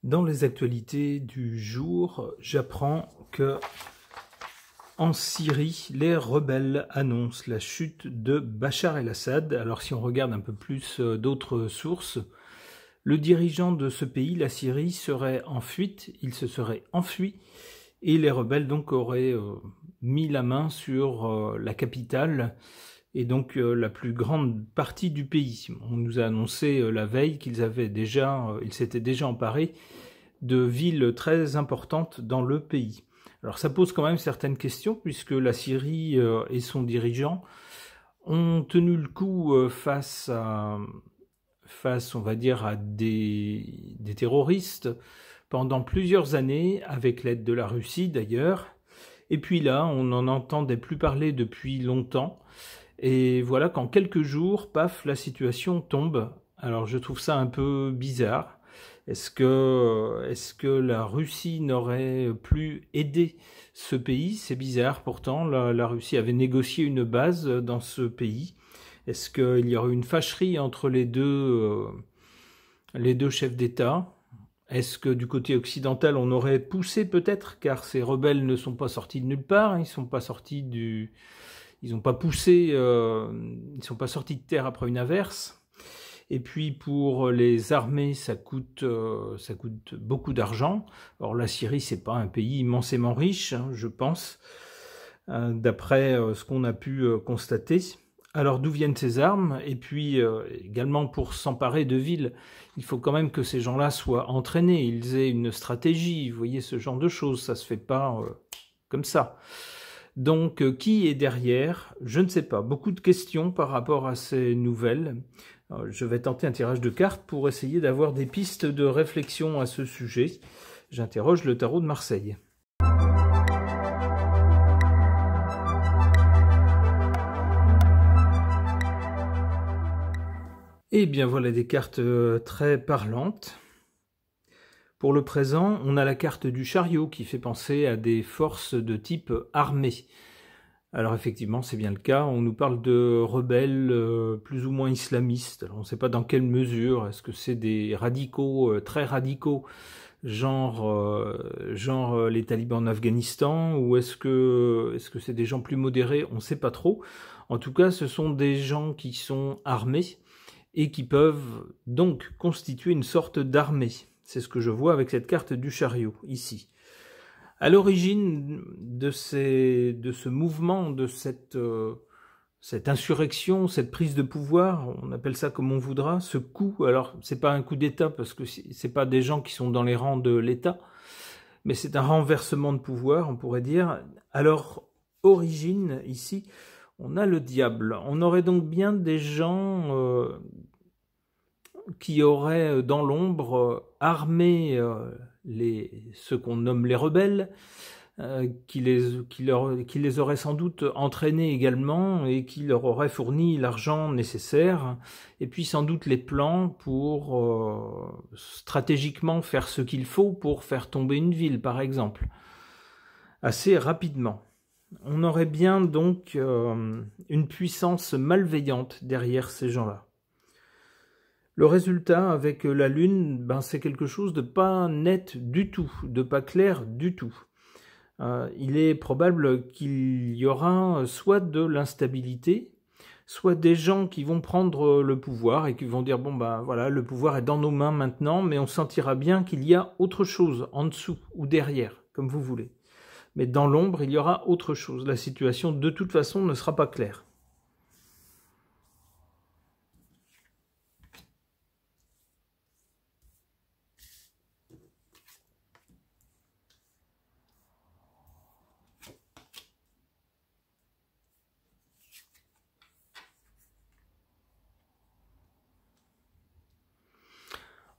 Dans les actualités du jour, j'apprends que en Syrie, les rebelles annoncent la chute de Bachar el-Assad. Alors si on regarde un peu plus d'autres sources, le dirigeant de ce pays, la Syrie, serait en fuite, il se serait enfui, et les rebelles donc auraient mis la main sur la capitale et donc la plus grande partie du pays. On nous a annoncé la veille qu'ils s'étaient déjà emparés de villes très importantes dans le pays. Alors ça pose quand même certaines questions, puisque la Syrie et son dirigeant ont tenu le coup face, on va dire, à des terroristes pendant plusieurs années, avec l'aide de la Russie d'ailleurs. Et puis là, on n'en entendait plus parler depuis longtemps. Et voilà qu'en quelques jours, paf, la situation tombe. Alors je trouve ça un peu bizarre. Est-ce que la Russie n'aurait plus aidé ce pays? C'est bizarre, pourtant, la Russie avait négocié une base dans ce pays. Est-ce qu'il y aurait une fâcherie entre les deux chefs d'État? Est-ce que du côté occidental, on aurait poussé peut-être, car ces rebelles ne sont pas sortis de nulle part, ils n'ont pas poussé, ils ne sont pas sortis de terre après une averse. Et puis pour les armées, ça coûte beaucoup d'argent. Or la Syrie, c'est pas un pays immensément riche, hein, je pense, d'après ce qu'on a pu constater. Alors d'où viennent ces armes? Et puis également pour s'emparer de villes, il faut quand même que ces gens-là soient entraînés, ils aient une stratégie. Vous voyez, ce genre de choses, ça se fait pas comme ça. Donc qui est derrière? Je ne sais pas. Beaucoup de questions par rapport à ces nouvelles. Je vais tenter un tirage de cartes pour essayer d'avoir des pistes de réflexion à ce sujet. J'interroge le tarot de Marseille. Et bien voilà des cartes très parlantes. Pour le présent, on a la carte du chariot qui fait penser à des forces de type armée. Alors effectivement, c'est bien le cas. On nous parle de rebelles plus ou moins islamistes. Alors on ne sait pas dans quelle mesure. Est-ce que c'est des radicaux, très radicaux, genre les talibans en Afghanistan, ou est-ce que c'est des gens plus modérés? On ne sait pas trop. En tout cas, ce sont des gens qui sont armés et qui peuvent donc constituer une sorte d'armée. C'est ce que je vois avec cette carte du chariot, ici. À l'origine de ce mouvement, de cette insurrection, cette prise de pouvoir, on appelle ça comme on voudra, ce coup, alors c'est pas un coup d'État parce que c'est pas des gens qui sont dans les rangs de l'État, mais c'est un renversement de pouvoir, on pourrait dire. Alors, origine, ici, on a le diable. On aurait donc bien des gens qui auraient dans l'ombre armé ceux qu'on nomme les rebelles, qui les auraient sans doute entraînés également et qui leur auraient fourni l'argent nécessaire et puis sans doute les plans pour stratégiquement faire ce qu'il faut pour faire tomber une ville, par exemple, assez rapidement. On aurait bien donc une puissance malveillante derrière ces gens-là. Le résultat avec la Lune, c'est quelque chose de pas net du tout, de pas clair du tout. Il est probable qu'il y aura soit de l'instabilité, soit des gens qui vont prendre le pouvoir et qui vont dire bon voilà, le pouvoir est dans nos mains maintenant, mais on sentira bien qu'il y a autre chose en dessous ou derrière, comme vous voulez. Mais dans l'ombre, il y aura autre chose. La situation de toute façon ne sera pas claire.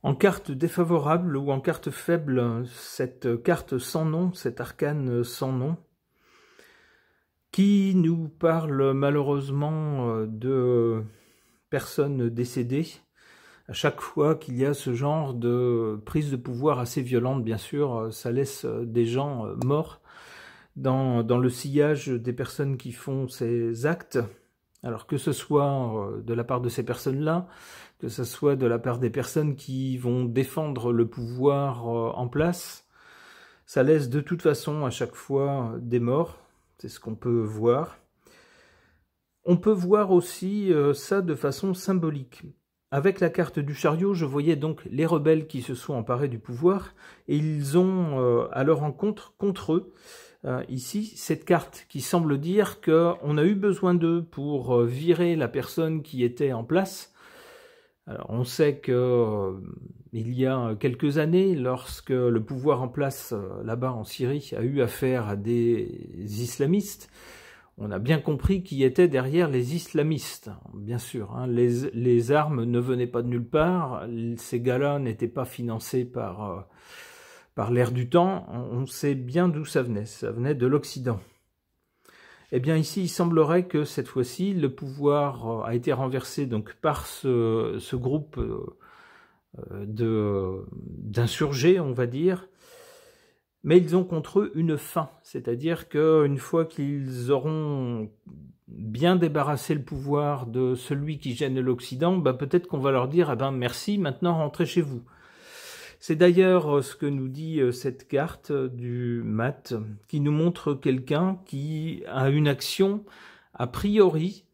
En carte défavorable ou en carte faible, cette carte sans nom, cet arcane sans nom, qui nous parle malheureusement de personnes décédées. À chaque fois qu'il y a ce genre de prise de pouvoir assez violente, bien sûr, ça laisse des gens morts dans le sillage des personnes qui font ces actes. Alors que ce soit de la part de ces personnes-là, que ce soit de la part des personnes qui vont défendre le pouvoir en place, ça laisse de toute façon à chaque fois des morts, c'est ce qu'on peut voir. On peut voir aussi ça de façon symbolique. Avec la carte du chariot, je voyais donc les rebelles qui se sont emparés du pouvoir, et ils ont à leur encontre, contre eux, ici, cette carte qui semble dire qu'on a eu besoin d'eux pour virer la personne qui était en place. Alors, on sait que il y a quelques années, lorsque le pouvoir en place là-bas en Syrie a eu affaire à des islamistes, on a bien compris qui était derrière les islamistes, bien sûr. Hein. Les armes ne venaient pas de nulle part, ces gars-là n'étaient pas financés par l'air du temps, on sait bien d'où ça venait de l'Occident. Eh bien ici, il semblerait que cette fois-ci, le pouvoir a été renversé donc par ce groupe d'insurgés, on va dire, mais ils ont contre eux une fin, c'est-à-dire qu'une fois qu'ils auront bien débarrassé le pouvoir de celui qui gêne l'Occident, bah peut-être qu'on va leur dire « Ah ben merci, maintenant rentrez chez vous ». C'est d'ailleurs ce que nous dit cette carte du mat, qui nous montre quelqu'un qui a une action a priori,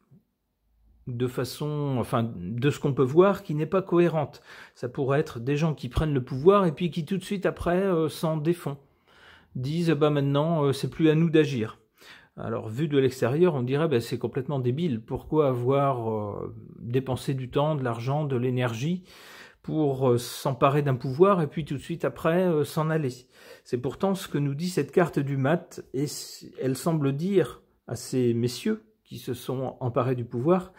de façon, enfin, de ce qu'on peut voir, qui n'est pas cohérente. Ça pourrait être des gens qui prennent le pouvoir et puis qui tout de suite après s'en défont, disent bah maintenant c'est plus à nous d'agir. Alors vu de l'extérieur, on dirait bah, c'est complètement débile. Pourquoi avoir dépensé du temps, de l'argent, de l'énergie pour s'emparer d'un pouvoir et puis tout de suite après s'en aller. C'est pourtant ce que nous dit cette carte du mat, et elle semble dire à ces messieurs qui se sont emparés du pouvoir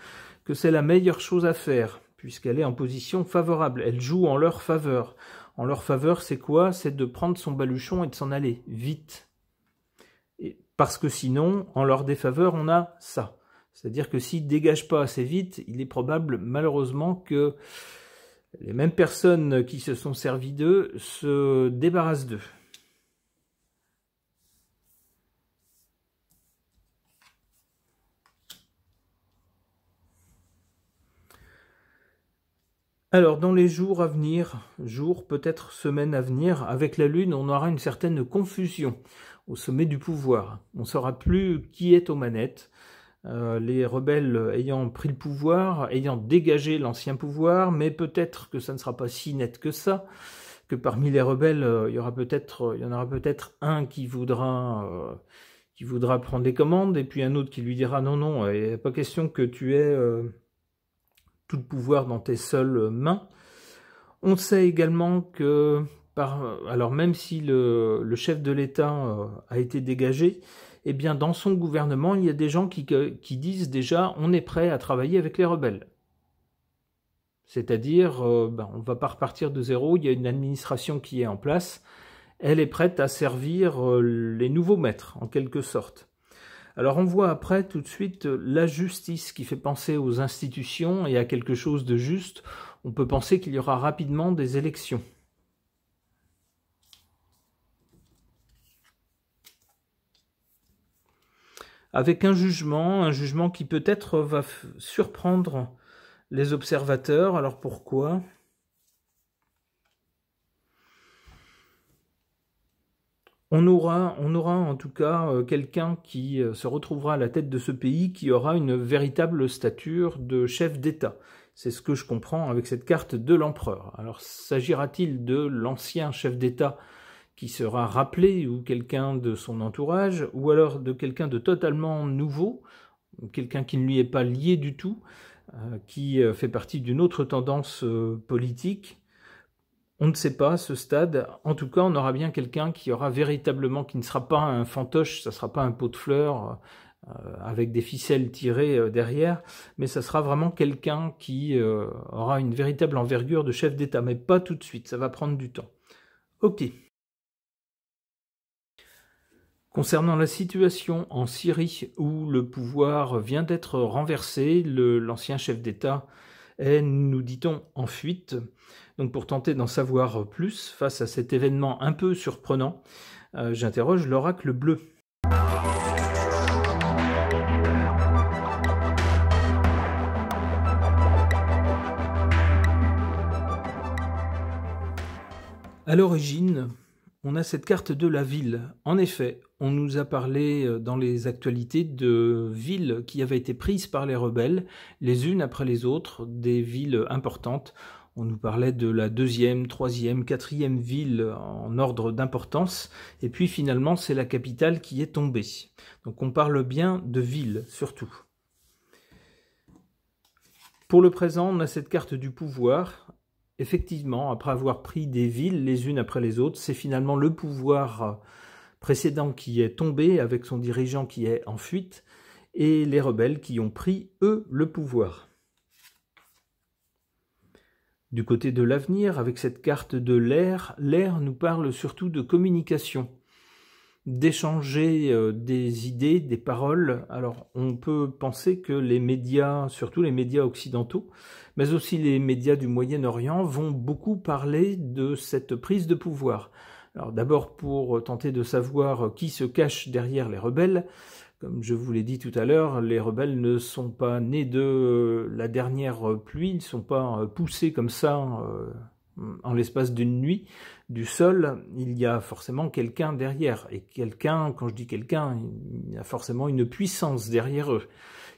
que c'est la meilleure chose à faire, puisqu'elle est en position favorable, elle joue en leur faveur. En leur faveur, c'est quoi? C'est de prendre son baluchon et de s'en aller, vite. Et parce que sinon, en leur défaveur, on a ça. C'est-à-dire que s'ils ne dégagent pas assez vite, il est probable, malheureusement, que les mêmes personnes qui se sont servies d'eux se débarrassent d'eux. Alors, dans les jours à venir, jours, peut-être semaines à venir, avec la Lune, on aura une certaine confusion au sommet du pouvoir. On ne saura plus qui est aux manettes. Les rebelles ayant pris le pouvoir, ayant dégagé l'ancien pouvoir, mais peut-être que ça ne sera pas si net que ça, que parmi les rebelles, il y en aura peut-être un qui voudra prendre les commandes, et puis un autre qui lui dira non, non, il n'y a pas question que tu aies tout le pouvoir dans tes seules mains. On sait également que, alors même si le chef de l'État a été dégagé, eh bien dans son gouvernement, il y a des gens qui disent déjà on est prêt à travailler avec les rebelles. C'est-à-dire, on ne va pas repartir de zéro, il y a une administration qui est en place, elle est prête à servir les nouveaux maîtres, en quelque sorte. Alors on voit après tout de suite la justice qui fait penser aux institutions et à quelque chose de juste. On peut penser qu'il y aura rapidement des élections. Avec un jugement qui peut-être va surprendre les observateurs. Alors pourquoi ? On aura en tout cas quelqu'un qui se retrouvera à la tête de ce pays qui aura une véritable stature de chef d'État. C'est ce que je comprends avec cette carte de l'empereur. Alors s'agira-t-il de l'ancien chef d'État qui sera rappelé, ou quelqu'un de son entourage, ou alors de quelqu'un de totalement nouveau, quelqu'un qui ne lui est pas lié du tout, qui fait partie d'une autre tendance politique. On ne sait pas à ce stade. En tout cas, on aura bien quelqu'un qui aura véritablement, qui ne sera pas un fantoche, ça ne sera pas un pot de fleurs avec des ficelles tirées derrière, mais ça sera vraiment quelqu'un qui aura une véritable envergure de chef d'État, mais pas tout de suite, ça va prendre du temps. Ok. Concernant la situation en Syrie où le pouvoir vient d'être renversé, l'ancien chef d'État est, nous dit-on, en fuite. Donc pour tenter d'en savoir plus face à cet événement un peu surprenant, j'interroge l'oracle bleu. À l'origine, on a cette carte de la ville. En effet, on nous a parlé dans les actualités de villes qui avaient été prises par les rebelles, les unes après les autres, des villes importantes. On nous parlait de la 2e, 3e, 4e ville en ordre d'importance. Et puis finalement, c'est la capitale qui est tombée. Donc on parle bien de ville, surtout. Pour le présent, on a cette carte du pouvoir. Effectivement, après avoir pris des villes les unes après les autres, c'est finalement le pouvoir précédent qui est tombé avec son dirigeant qui est en fuite et les rebelles qui ont pris, eux, le pouvoir. Du côté de l'avenir, avec cette carte de l'air nous parle surtout de communication, d'échanger des idées, des paroles. Alors, on peut penser que les médias, surtout les médias occidentaux, mais aussi les médias du Moyen-Orient, vont beaucoup parler de cette prise de pouvoir. Alors, d'abord, pour tenter de savoir qui se cache derrière les rebelles. Comme je vous l'ai dit tout à l'heure, les rebelles ne sont pas nés de la dernière pluie, ils ne sont pas poussés comme ça en l'espace d'une nuit du sol. Il y a forcément quelqu'un derrière. Et quelqu'un, quand je dis quelqu'un, il y a forcément une puissance derrière eux,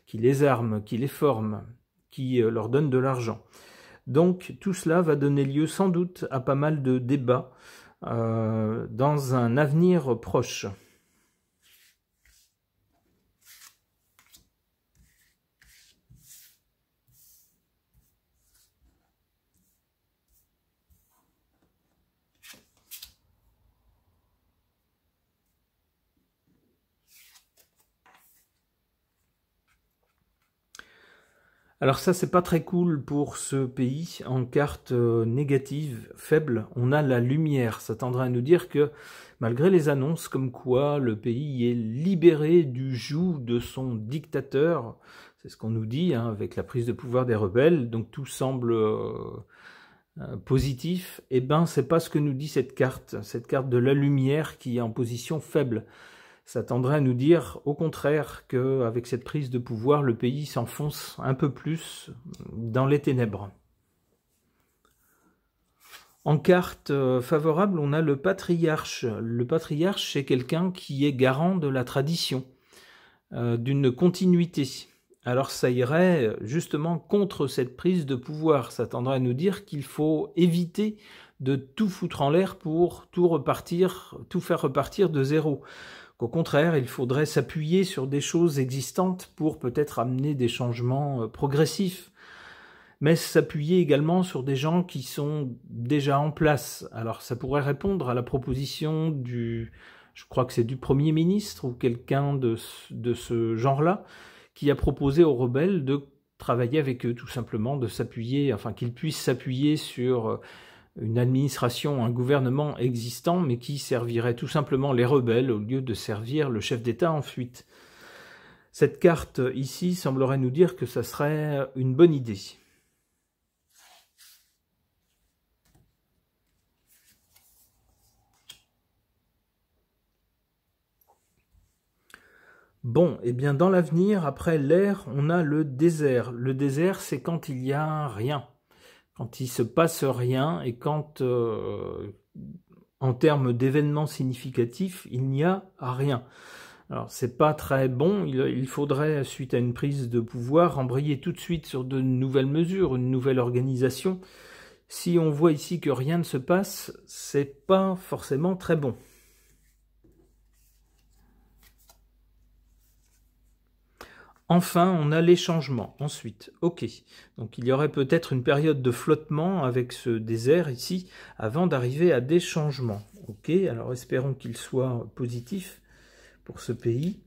qui les arme, qui les forme, qui leur donne de l'argent. Donc tout cela va donner lieu sans doute à pas mal de débats dans un avenir proche. Alors ça, c'est pas très cool pour ce pays. En carte négative, faible, on a la lumière. Ça tendrait à nous dire que, malgré les annonces comme quoi le pays est libéré du joug de son dictateur, c'est ce qu'on nous dit, hein, avec la prise de pouvoir des rebelles, donc tout semble positif, eh ben c'est pas ce que nous dit cette carte de la lumière qui est en position faible. Ça tendrait à nous dire, au contraire, qu'avec cette prise de pouvoir, le pays s'enfonce un peu plus dans les ténèbres. En carte favorable, on a le patriarche. Le patriarche, c'est quelqu'un qui est garant de la tradition, d'une continuité. Alors ça irait justement contre cette prise de pouvoir. Ça tendrait à nous dire qu'il faut éviter de tout foutre en l'air pour tout faire repartir de zéro. Qu'au contraire, il faudrait s'appuyer sur des choses existantes pour peut-être amener des changements progressifs, mais s'appuyer également sur des gens qui sont déjà en place. Alors ça pourrait répondre à la proposition je crois que c'est du Premier ministre ou quelqu'un de ce genre-là, qui a proposé aux rebelles de travailler avec eux, tout simplement, de s'appuyer, enfin qu'ils puissent s'appuyer sur une administration, un gouvernement existant, mais qui servirait tout simplement les rebelles au lieu de servir le chef d'État en fuite. Cette carte ici semblerait nous dire que ça serait une bonne idée. Bon, et bien dans l'avenir, après l'air, on a le désert. Le désert, c'est quand il n'y a rien. Quand il se passe rien et quand, en termes d'événements significatifs, il n'y a rien. Alors, c'est pas très bon. Il faudrait, suite à une prise de pouvoir, embrayer tout de suite sur de nouvelles mesures, une nouvelle organisation. Si on voit ici que rien ne se passe, c'est pas forcément très bon. Enfin, on a les changements. Ensuite, ok. Donc il y aurait peut-être une période de flottement avec ce désert ici, avant d'arriver à des changements. Ok, alors espérons qu'il soit positif pour ce pays.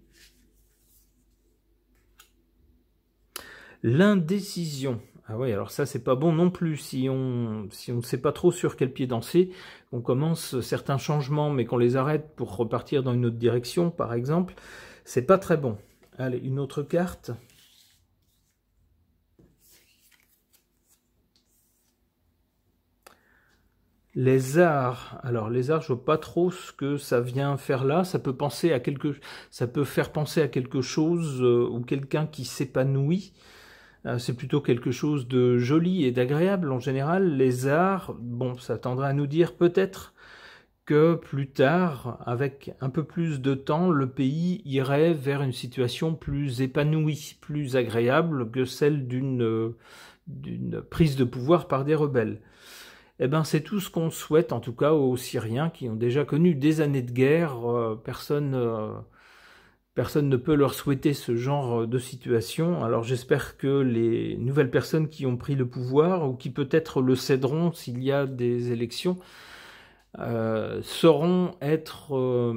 L'indécision. Ah oui, alors ça c'est pas bon non plus. Si on ne sait pas trop sur quel pied danser, on commence certains changements, mais qu'on les arrête pour repartir dans une autre direction, par exemple, c'est pas très bon. Allez, une autre carte. Les arts. Alors, les arts, je vois pas trop ce que ça vient faire là. Ça peut faire penser à quelque chose ou quelqu'un qui s'épanouit. C'est plutôt quelque chose de joli et d'agréable en général. Les arts, bon, ça tendrait à nous dire peut-être que plus tard, avec un peu plus de temps, le pays irait vers une situation plus épanouie, plus agréable que celle d'une prise de pouvoir par des rebelles. Eh ben, c'est tout ce qu'on souhaite, en tout cas aux Syriens qui ont déjà connu des années de guerre. Personne ne peut leur souhaiter ce genre de situation. Alors j'espère que les nouvelles personnes qui ont pris le pouvoir, ou qui peut-être le céderont s'il y a des élections, sauront être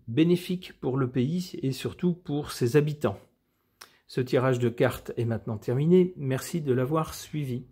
bénéfiques pour le pays et surtout pour ses habitants. Ce tirage de cartes est maintenant terminé. Merci de l'avoir suivi.